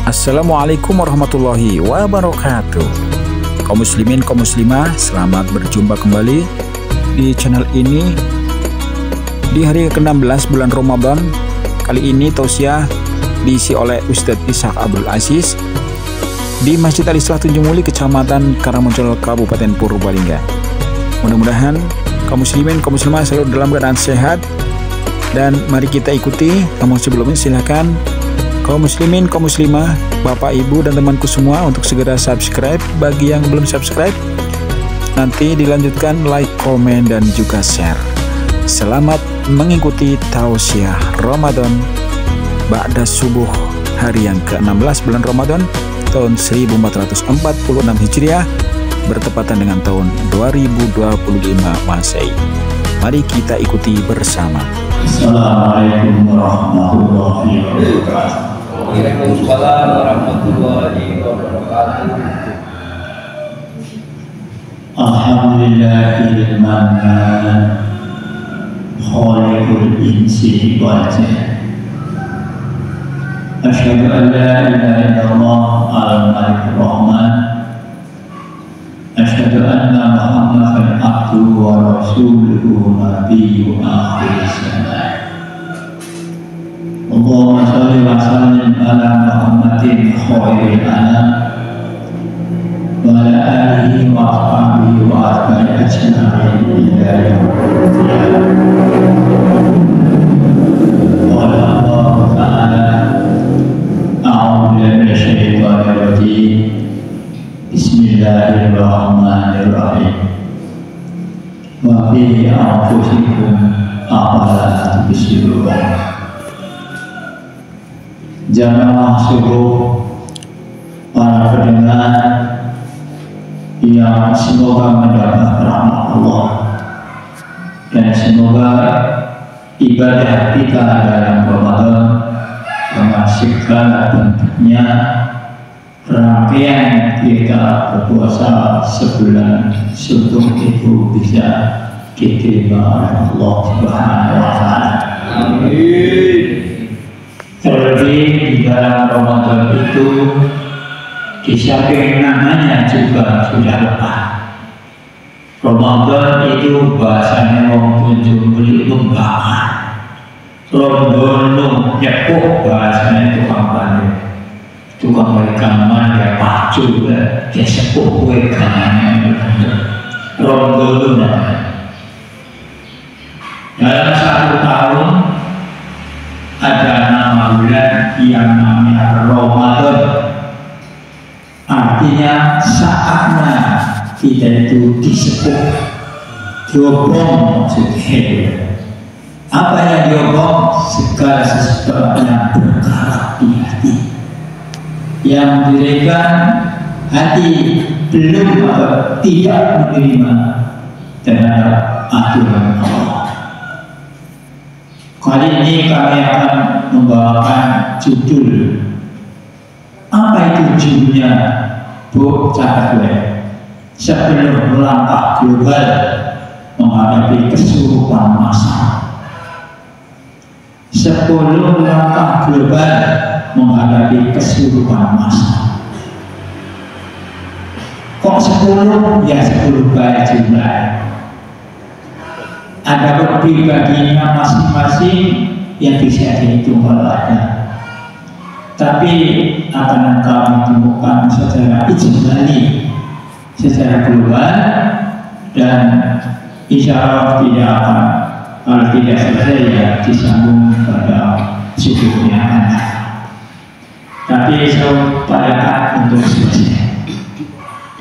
Assalamualaikum warahmatullahi wabarakatuh. Kaum muslimin, kaum muslimah, selamat berjumpa kembali di channel ini di hari ke-16 bulan Ramadan. Kali ini tausiah diisi oleh Ustadz Ishaq Abdul Aziz di Masjid Al-Islah Tunjung Muli, Kecamatan Karangmuncul, Kabupaten Purbalingga. Mudah-mudahan kaum muslimin, kaum muslimah selalu dalam keadaan sehat, dan mari kita ikuti. Namun sebelumnya silahkan kaum muslimin, kaum muslimah, bapak, ibu, dan temanku semua untuk segera subscribe. Bagi yang belum subscribe, nanti dilanjutkan like, komen, dan juga share. Selamat mengikuti tausiah Ramadan Ba'da Subuh hari yang ke-16 bulan Ramadan tahun 1446 Hijriah bertepatan dengan tahun 2025 Masehi. Mari kita ikuti bersama. Assalamualaikum warahmatullahi wabarakatuh. Waalaikumsalam warahmatullahi wabarakatuh. Alhamdulillahil mannan khaliqul insi wal jinn. Asyhadu an la ilaha illallah al-malikur rahman. Asyhadu anna Muhammadan abduhu wa rasuluhu nabiyyu akhir zaman. Allahumma sholli wa sallim ala Muhammadin khairil anam wa ala alihi wa ashabihi wa atba'ihi ajma'in ila yaumil qiyamah. Qala Allah ta'ala a'udzu billahi minasyaitonir rajim. Bismillahirrahmanirrahim. Wa fi anfusikum afala tubsirun. Jamaah subuh, para pendengar yang semoga mendapat rahmat Allah, dan semoga ibadah kita dalam Ramadan dengan segala bentuknya, rangkaian kita berpuasa sebulan suntuk itu bisa diterima oleh Allah Subhanahu wa Ta'ala. Amin. Terlebih di dalam Ramadan itu, di samping namanya juga sudah lepas. Ramadan itu bahasanya wong Tunjung Muli membakar, rombonong nyepuh bahasanya tukang balik. Tukang rekaman ya pacu ya, dia sepuh kue kanannya rondo. Dalam satu tahun ada nama bulan yang namanya Ramadan. Artinya saatnya kita itu disepuh, diobong maksudnya. Apa yang diobong? Segala sesuatu yang bergerak di hati, yang diberikan hati belum atau tidak menerima terhadap aturan Allah. Kali ini kami akan membawakan judul. Apa itu judulnya? Bu, catat gue. Sebelum melangkah global menghadapi kesurupan masalah. 10 langkah global menghadapi kesurupan masalah. Kok 10? Ya 10 baik jumlah. Ada lebih baginya masing-masing yang bisa dihitung kalau ada. Tapi akan kami temukan secara ijmali, secara global, dan insya Allah tidak akan, kalau tidak selesai ya disambung pada sudutnya anak. Tapi saya upayakan untuk selesai.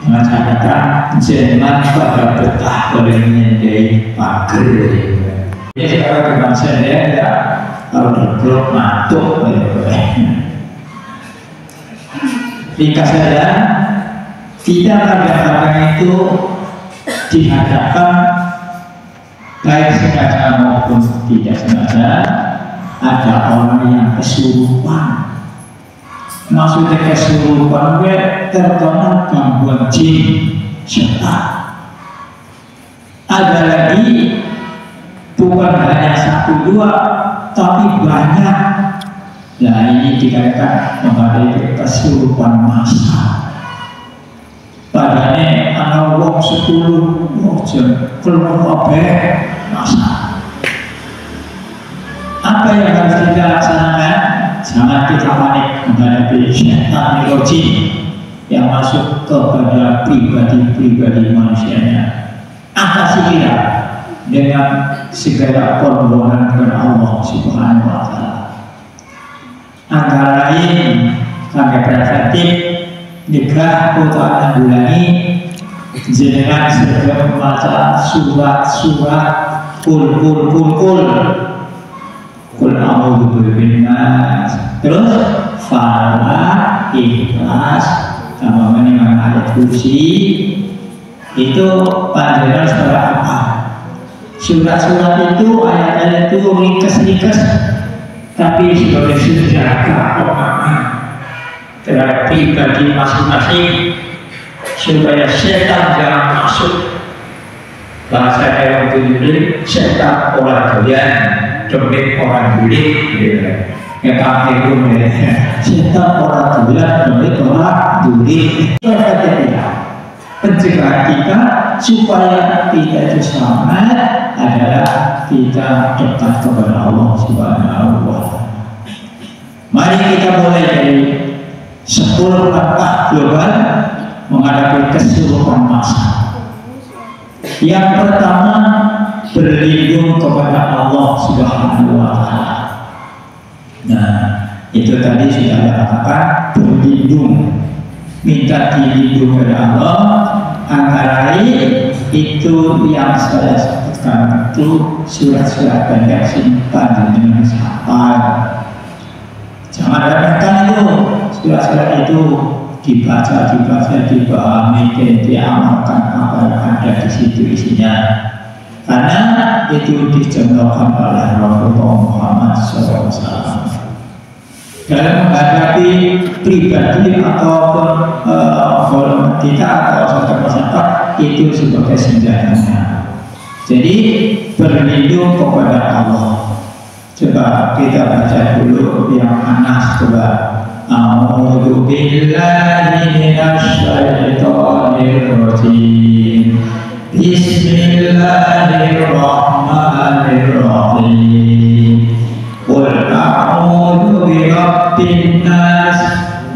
Dengan catatan jangan pada betah oleh menyendai pagar. Jadi sekarang dengan saya ya, kalau berblok matuk ringkas saja, tidak kadang-kadang itu dihadapkan baik sengaja maupun tidak sengaja ada orang yang kesurupan. Maksudnya kesurupan terkena gangguan jin, setan. Ada lagi bukan hanya 1, 2, tapi banyak Nah ini dikatakan menghadapi kesurupan massa. Padahal ana wong 10 jam keluar kabeh massa. Apa yang harus kita laksanakan? Jangan kita panik menghadapi syaitan rajim yang masuk kepada pribadi-pribadi manusianya. Atasi kita dengan segala permohonan kepada Allah Subhanahu wa Ta'ala. Antara lain kami preventif nikah utawa bulangi jenengan segera membaca surat-surat kul a'udzu birabbinas, terus falaq, ikhlas, sama dengan ayat kursi. Itu panjenengan surat apa? Surat-surat itu, ayat-ayat itu ringkes-ringkes, tapi sebagai senjata pemanah terhadap pribadi masing-masing supaya setan jangan masuk. Bahasa yang dulu setan orang doyan, dompet orang bulik, yang kami itu setan orang doyan, dompet orang bulik. Pencegahan kita supaya kita itu selamat adalah kita dekat kepada Allah Subhanahu wa Ta'ala. Mari kita mulai dari 10 langkah global menghadapi kesurupan massa. Yang pertama, berlindung kepada Allah Subhanahu wa Ta'ala. Nah, itu tadi sudah dikatakan berlindung, minta dilindungi kepada Allah. Antara lain itu yang saya sebutkan itu surat-surat pendek simpan dengan hafal. Jangan remehkan itu surat-surat itu, dibaca, dipahami, dan diamalkan apa yang ada di situ isinya. Karena itu dicontohkan oleh Rasulullah Muhammad SAW. Dalam menghadapi pribadi ataupun kita atau satu masyarakat itu sebagai senjatanya. Jadi berlindung kepada Allah. Coba kita baca dulu yang Anas, coba. A'udzu billahi minasy syaithanir rajim. Bismillahirrahmanirrahim. Qul a'udzu birabbin nas,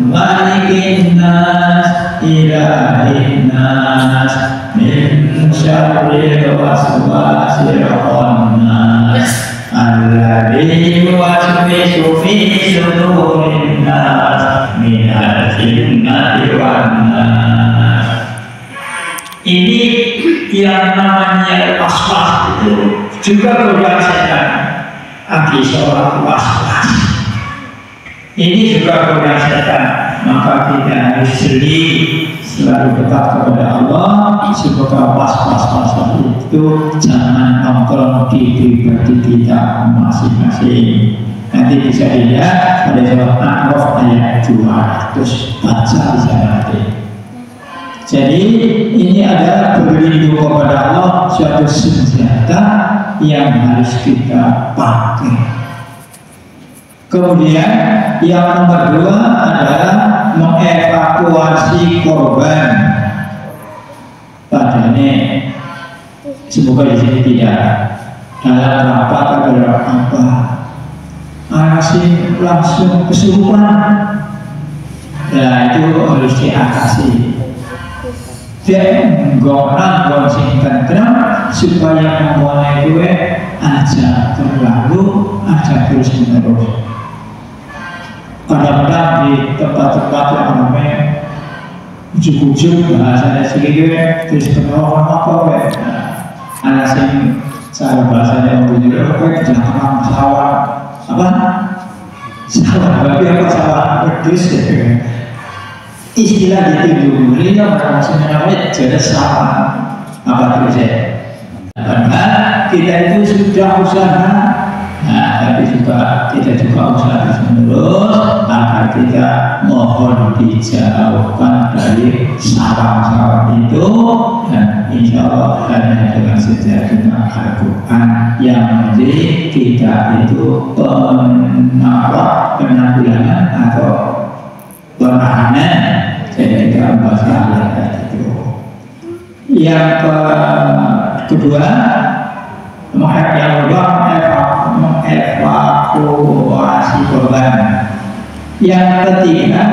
malikin nas, ilahin nas, min syarril waswasil khannas, alladzi yuwaswisu fi sudurin nas, minal jinnati wan nas. Ini yang namanya waswas itu juga godaan setan. Anti sholat was-was ini juga godaan setan. Maka kita harus selalu dekat kepada Allah supaya was-was itu jangan nongkrong di pribadi kita masing-masing. Nanti bisa dilihat pada surat Al-A'raf ayat 200, baca di sana nanti. Jadi ini adalah berlindung kepada Allah, suatu senjata yang harus kita pakai. Kemudian yang nomor 2 adalah mengevakuasi korban. Padahal semoga di sini tidak dalam rapat atau dalam apa anasing langsung kesurupan. Nah itu harus diatasi. Dan gonang sing tentrem supaya memulai gue aja terlalu aja terus menerus. Kadang-kadang di tempat-tempat yang ramai ujuk-ujuk bahasanya sedikit terus penolong apa gue anak sing cara bahasanya ujuk-ujuk gue jangan sawah apa sawah tapi apa sawah pedus istilah itu dulu yang sebenarnya jadi sama apa terusnya. Karena kita itu sudah usaha, nah tapi juga kita juga usaha terus agar kita mohon dijauhkan dari sarang-sarang itu, dan insya Allah hanya dengan sejarah Al-Quran yang menjadi kita itu penawar penanggulangan kedua, mengevakuasi korban. Yang ketiga,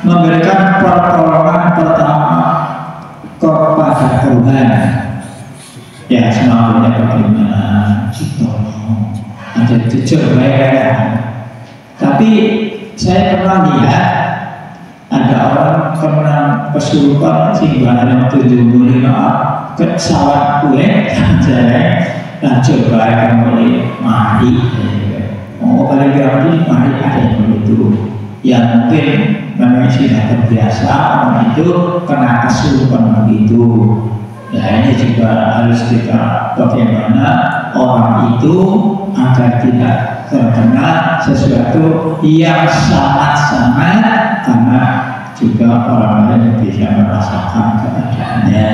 memberikan pertolongan pertama kepada korban. Ya, semuanya bagaimana ditolong, ada jujur baik. Tapi saya pernah lihat ada orang kena kesurupan sehingga ada 75 ke sawah kue jelek, nah coba kembali mati. Oh, paling gampang mati ada yang begitu. Yang mungkin memang sudah terbiasa orang itu kena kesurupan begitu. Nah ini juga harus kita bagaimana orang itu agar tidak terkena sesuatu yang sangat-sangat, karena juga orang lain bisa merasakan keadaannya.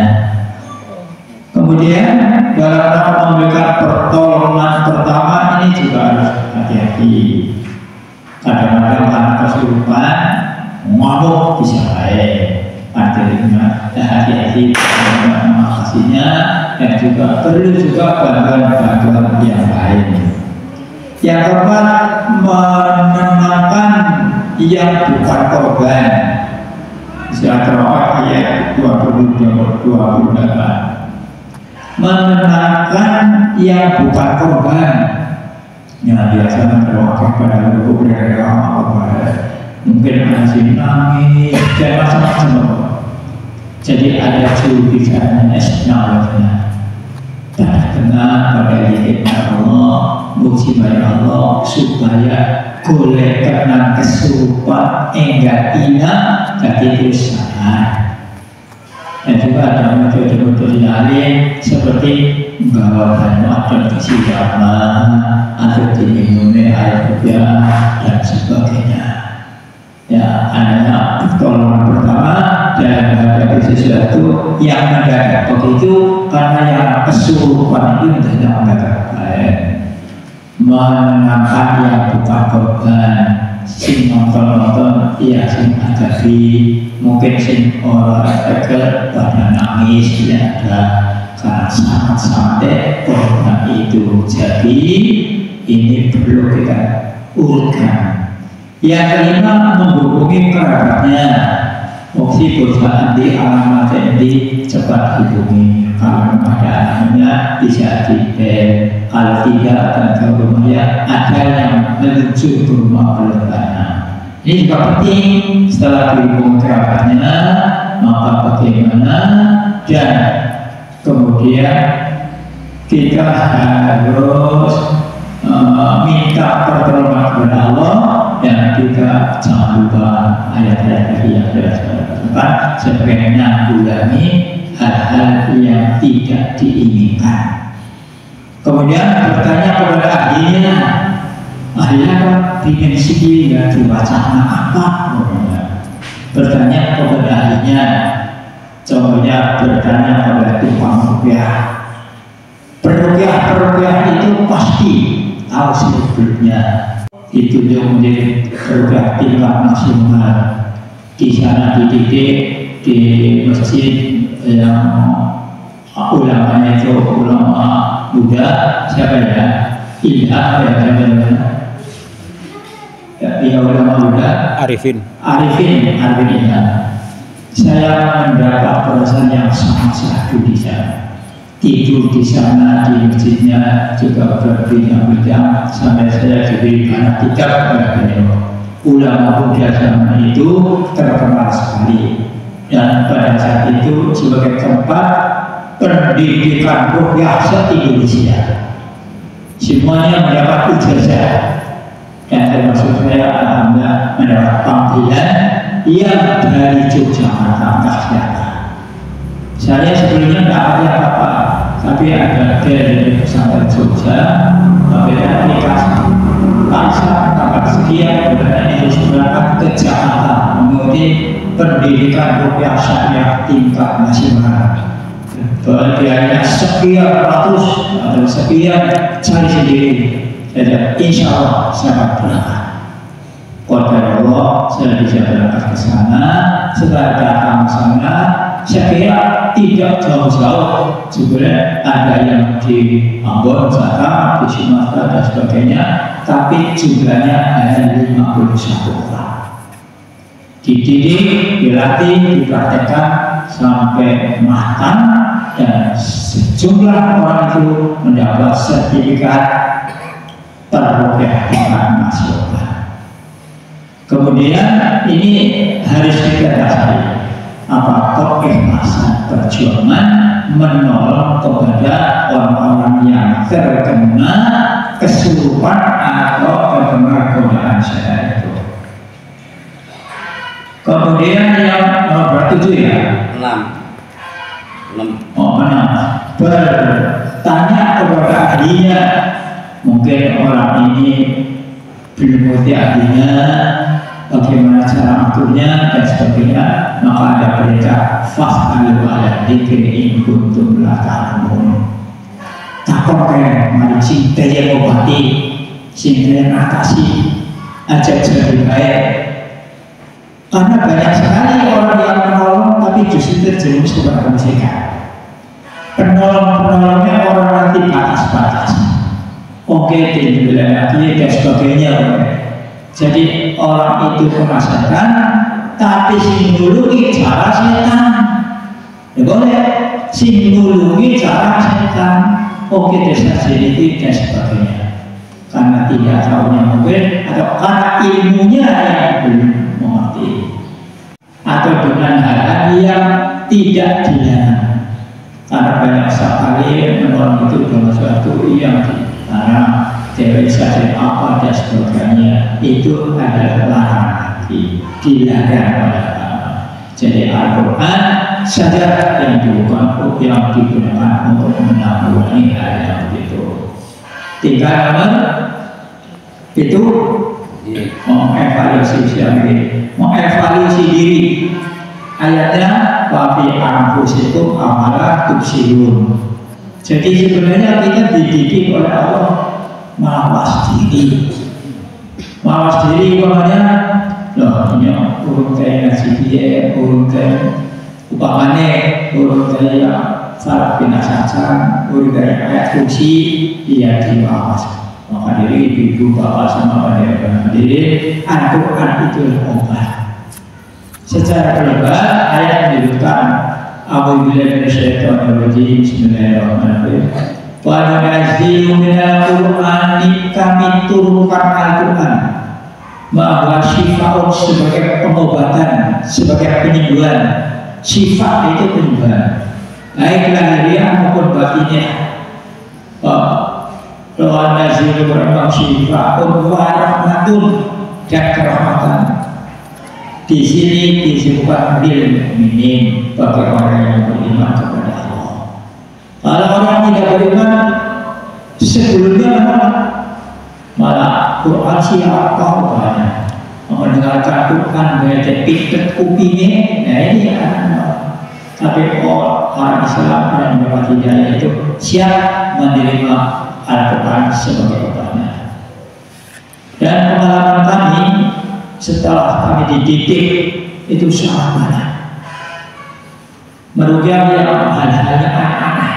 Kemudian dalam rangka memberikan pertolongan pertama ini juga harus hati-hati. Kadang-kadang karena kesurupan mabuk bisa baik, artinya hati-hati dengan makasihnya, dan juga perlu juga bantuan-bantuan yang lain. Yang keempat, menenangkan yang bukan korban. Surat Al-Baqarah ayat 28. Menenangkan yang bukan korban. Ya biasanya terwakil pada hukum mungkin masih nangis dan macam-macam. Jadi ada jurubicaranya esnalnya. Tenang pada dirinya Allah, musibah Allah supaya boleh kena kesurupan enggak ingat jadi terus sadar. Dan juga ada metode-metode lain seperti bawa dan kesirama atau diminumnya air hujan dan sebagainya. Ya, hanya pertolongan pertama dalam menghadapi sesuatu yang mendadak begitu, karena yang kesurupan itu tidak mendadak baik. Menenangkan yang bukan korban, sing nonton ya sing hadapi, mungkin sing orang tegar pada nangis tidak ada, karena sangat-sangat korban itu. Jadi ini perlu kita urutkan. Yang kelima, menghubungi kerabatnya. Opsi perusahaan di alamat ini cepat hubungi. Kalau ada anaknya bisa di-bel. Kalau tidak, dan kalau rumahnya ada yang menuju ke rumah keluarganya. Ini juga penting. Setelah dihubungi kerabatnya, maka bagaimana, dan kemudian kita harus minta pertolongan kepada Allah. Dan juga jangan lupa ayat-ayat tadi yang sudah saya sebutkan sebagai menanggulangi hal-hal yang tidak diinginkan. Kemudian bertanya kepada ahlinya, ahlinya ingin sih ya diwacana apa? Bertanya kepada ahlinya, contohnya bertanya kepada tukang ruqyah. Peruqyah itu pasti tahu sebetulnya. Itu yang menjadi program tingkat nasional. Di sana dididik di masjid yang ulamanya itu ulama muda, siapa ya? Ilham ya ulama muda. Arifin Ilham. Saya mendapat perasaan yang sangat syahdu di sana. Tidur di sana, di masjidnya juga berbincang-bincang sampai saya jadi fanatik kepada beliau. Ulama muda zaman itu terkenal sekali, dan pada saat itu sebagai tempat pendidikan ruqyah se-Indonesia. Semuanya mendapat ijazah, dan termasuk saya alhamdulillah mendapat panggilan yang dari Yogyakarta. Saya sebelumnya tidak ada apa-apa, tapi ada dari pesantren Jogja, memberikan aplikasi paksa tanggal sekian berada di berangkat ke Jakarta mengikuti pendidikan ruqyah syariah tingkat nasional. Biayanya sekian ratus atau sekian, cari sendiri. Jadi insya Allah saya berangkat. Qadar Allah saya bisa berangkat ke sana. Setelah datang ke sana, saya kira tidak jauh-jauh. Sebenarnya ada yang di Ambon, Jakarta, di Sumatera dan sebagainya, tapi jumlahnya hanya 51 orang. Dididik, dilatih, dipraktekkan sampai matang, dan sejumlah orang itu mendapat sertifikat terruqyah nasional. Kemudian ini harus kita dasari apakah keikhlasan perjuangan menolong kepada orang-orang yang terkena kesurupan atau terkena godaan syaitan itu. Kemudian yang nomor 7 ya. 6. Bertanya kepada ahlinya. Mungkin orang ini belum mengerti ahlinya, bagaimana cara aturnya dan sebagainya, maka ada perintah fas'alu ala dzikri in kuntum la ta'lamun. Takon kae mari sing daya obati, sing daya atasi aja jadi baik. Karena banyak sekali orang yang menolong tapi justru terjerumus kepada kemusyrikan. Penolong-penolongnya orang nanti batas-batas. Oke, dibilang lagi dan sebagainya. Jadi orang itu merasakan, tapi sing nulungi cara setan. Ya boleh, sing nulungi cara setan. Oke, desa sini dan sebagainya. Karena tidak tahunya mungkin atau karena ilmunya yang belum mengerti, atau dengan hal-hal yang tidak dilarang. Karena banyak sekali menolong itu dalam suatu yang karena sterilisasi apa dan sebagainya itu adalah larangan hati, dilarang oleh agama. Jadi Al-Quran saja yang digunakan untuk menanggulangi hal yang begitu. 3 nomor itu mengevaluasi diri. Ayatnya wa fi anfusikum amala tubsirun. Jadi sebenarnya kita dididik oleh Allah mawas diri. Mawas diri maknanya loh ini urut kayak ngaji dia, urut kayak upamane, urut kayak salah binasasan, urut kayak ayat kursi, dia dimawas. Maka diri ibu bapak sama pada diri Al-Quran itu obat. Secara global ayat menyebutkan A'udzubillahi minasyaitonir rajim. Bismillahirrahmanirrahim. Wa nunazzilu minal Qur'ani, kami turunkan Al-Quran bahwa syifaun sebagai pengobatan, sebagai penyembuhan. Syifa itu penyembuhan, baik lahiriah maupun batinnya. Wa nunazzilu minal syifaun wa rahmatun, dan kerahmatan. Di sini disebutkan bil mukminin, bagi orang yang beriman kepada Allah. Kalau orang tidak beriman sebelumnya malah Quran siapa banyak mendengarkan Quran berada pinter kupingnya. Nah ini tapi orang Islam yang mendapat hidayah itu siap menerima Al-Quran sebagai obatnya. Dan pengalaman kami setelah kami dididik itu sangat banyak merugikan yang hal-hal yang aneh-aneh,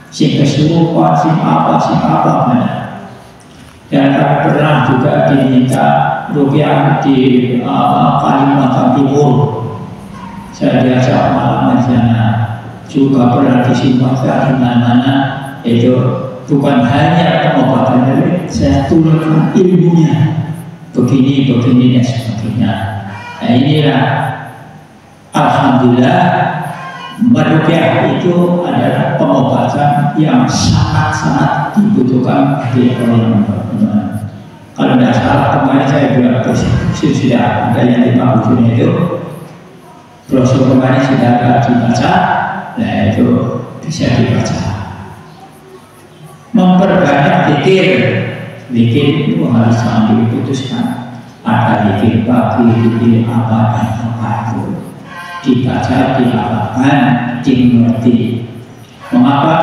sing kesurupan, sing apa banyak. Dan kami pernah juga diminta rukyah di Kalimantan Timur. Saya diajak malam di sana, juga pernah di Sumatera, di mana-mana. Itu bukan hanya pengobatan, tapi saya turunkan ilmunya. Begini dan sebagainya. Nah inilah alhamdulillah meruqyah itu adalah pengobatan yang sangat dibutuhkan di orang beriman. Kalau tidak salah kemarin saya bilang sudah ada yang di Pakujunya itu brosur kemarin sudah ada dibaca. Nah itu bisa dibaca. Memperbanyak zikir itu harus sambil diputuskan. Ada zikir pagi, zikir apa dan apa itu dibaca, dihafalkan, dimengerti. Mengapa?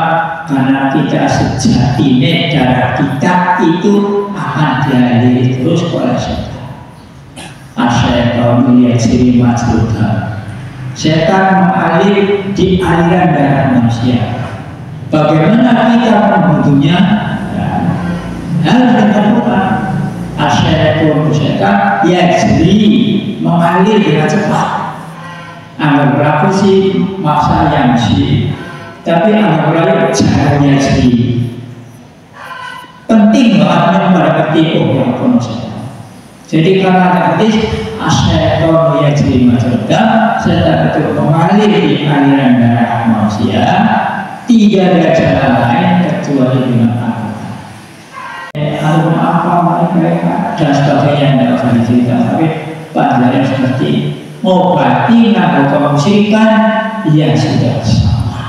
Karena kita sejatinya darah kita itu akan dialiri terus oleh setan. Asyaiton yajri majrudan Setan mengalir di aliran darah manusia. Bagaimana kita membunuhnya? Harus ditentukan. Asyaiton setan yajri, mengalir dengan cepat. Anggap berapa sih masa yang sih? Tapi anggap berapa caranya sih? Penting banget pada ketika yang penuh setan. Jadi karena hadis asyaiton yajri majrah, setan itu mengalir di aliran darah manusia. Tidak ada jalan lain kecuali dengan Al-Quran apa mereka dan sebagainya yang tidak usah dicerita, tapi pelajaran seperti obati atau kemusyrikan yang sudah sama.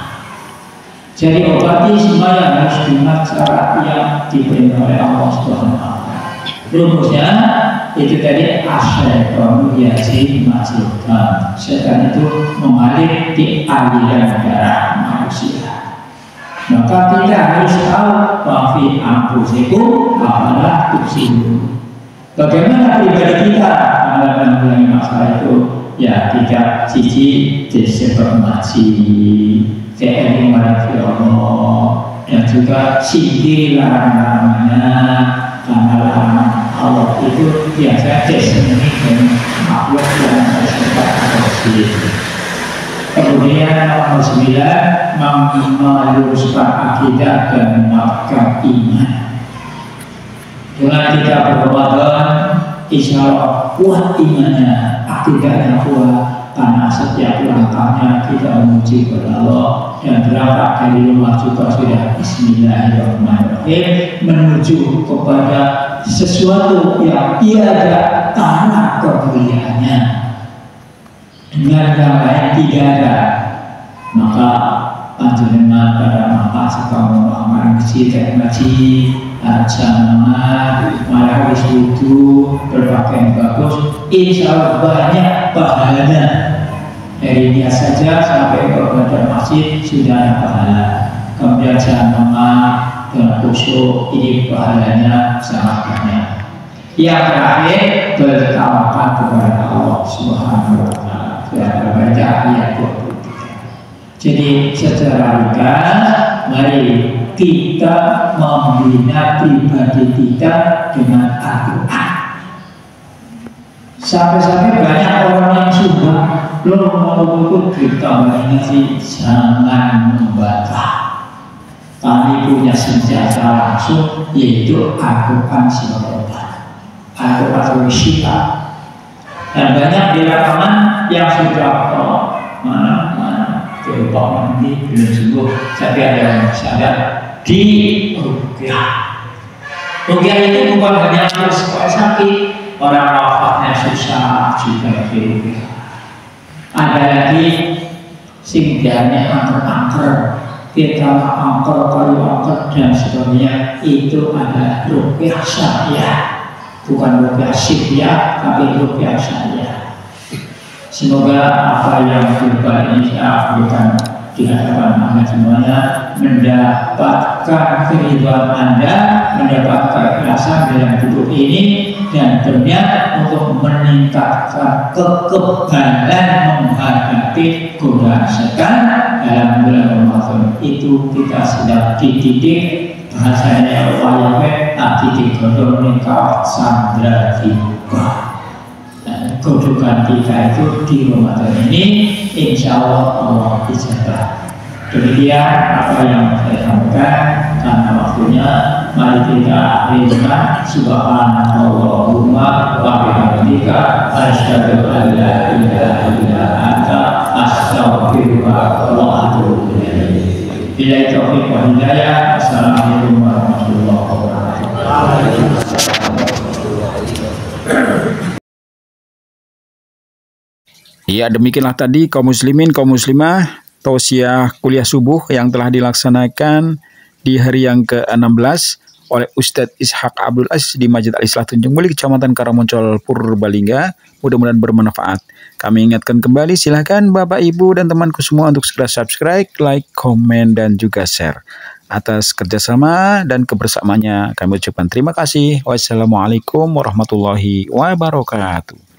Jadi obati semua yang harus dengan cara yang diberi oleh Allah Subhanahu wa Ta'ala. Rumusnya itu tadi asyaiton yajri majrah, setan itu mengalir di aliran darah manusia. Maka kita harus tahu bahwa anfusikum apalah tubsirun. Bagaimana pribadi kita menangani masalah itu? Ya tidak siji disepermasi, keeling marifat Allah, dan juga singkiri larangan-larangannya. Karena larangan Allah itu biasa disenangi dengan makhluk yang bersifat agresif. Kemudian nomor 9, meluruskan akidah dan menguatkan iman. Dengan kita berramadan, insya Allah kuat imannya, akidahnya kuat, karena setiap langkahnya kita memuji kepada Allah, dan berangkat dari rumah juga sudah Bismillahirrahmanirrahim menuju kepada sesuatu yang tiada tanah kemuliaannya. Dengan yang lain tidak ada, maka panjenengan pada maka sekarang mengamalkan dan ngaji, jangan malah wisudu berpakaian bagus, insya Allah banyak pahalanya. Dari dia saja sampai kepada masjid sudah ada pahala. Kemudian jangan dan khusyuk, ini pahalanya sangat banyak. Yang terakhir bertawakal kepada Allah Subhanahu wa Ta'ala. Baca ayat 23. Jadi secara ringkas, mari kita membina pribadi kita dengan Al-Quran. Sampai-sampai banyak orang yang sudah belum mau kita mengingatkan jangan membaca. Kami punya senjata langsung, yaitu Al-Quran Sirotah, Al-Quran Syiah. Dan banyak di lapangan yang sudah mana terutama ini belum sembuh, tapi ada yang sadar di rukyah. Rukyah itu bukan hanya harus sakit, orang wafatnya susah juga di rukyah. Ada lagi singgahannya angker-angker, kita angker kayu angker dan sebagainya, itu adalah rukyah syariah. Bukan rukyah syiah, tapi rukyah syariah. Semoga apa yang berubah ini saya berikan di hadapan Anda semuanya, mendapatkan keridhaan Anda, mendapatkan keikhlasan dalam hidup ini, dan berniat untuk meningkatkan kekebalan menghadapi godaan setan dalam bulan Ramadan. Itu kita sedang dididik. Bahasanya wayangnya nanti digodong nikah sandra tiba. Godokan kita itu di Ramadan ini insya Allah ijabah. Demikian apa yang saya sampaikan, karena waktunya mari kita akhirkan. Subhanallahumma wa bihamdika asyhadu an la ilaha illa anta astaghfiruka wa atubu ilaik. Bila taufiq wa hidayah. Assalamualaikum warahmatullahi wabarakatuh. Ya, demikianlah tadi kaum muslimin, kaum muslimah, tausiah kuliah subuh yang telah dilaksanakan di hari yang ke-16 oleh Ustadz Ishaq Abdul Aziz di Masjid Al-Islah Tunjung Mulia, Kecamatan Karamoncol, Purbalingga. Mudah-mudahan bermanfaat. Kami ingatkan kembali, silahkan Bapak, Ibu, dan temanku semua untuk segera subscribe, like, komen, dan juga share. Atas kerjasama dan kebersamaannya kami ucapkan terima kasih. Wassalamualaikum warahmatullahi wabarakatuh.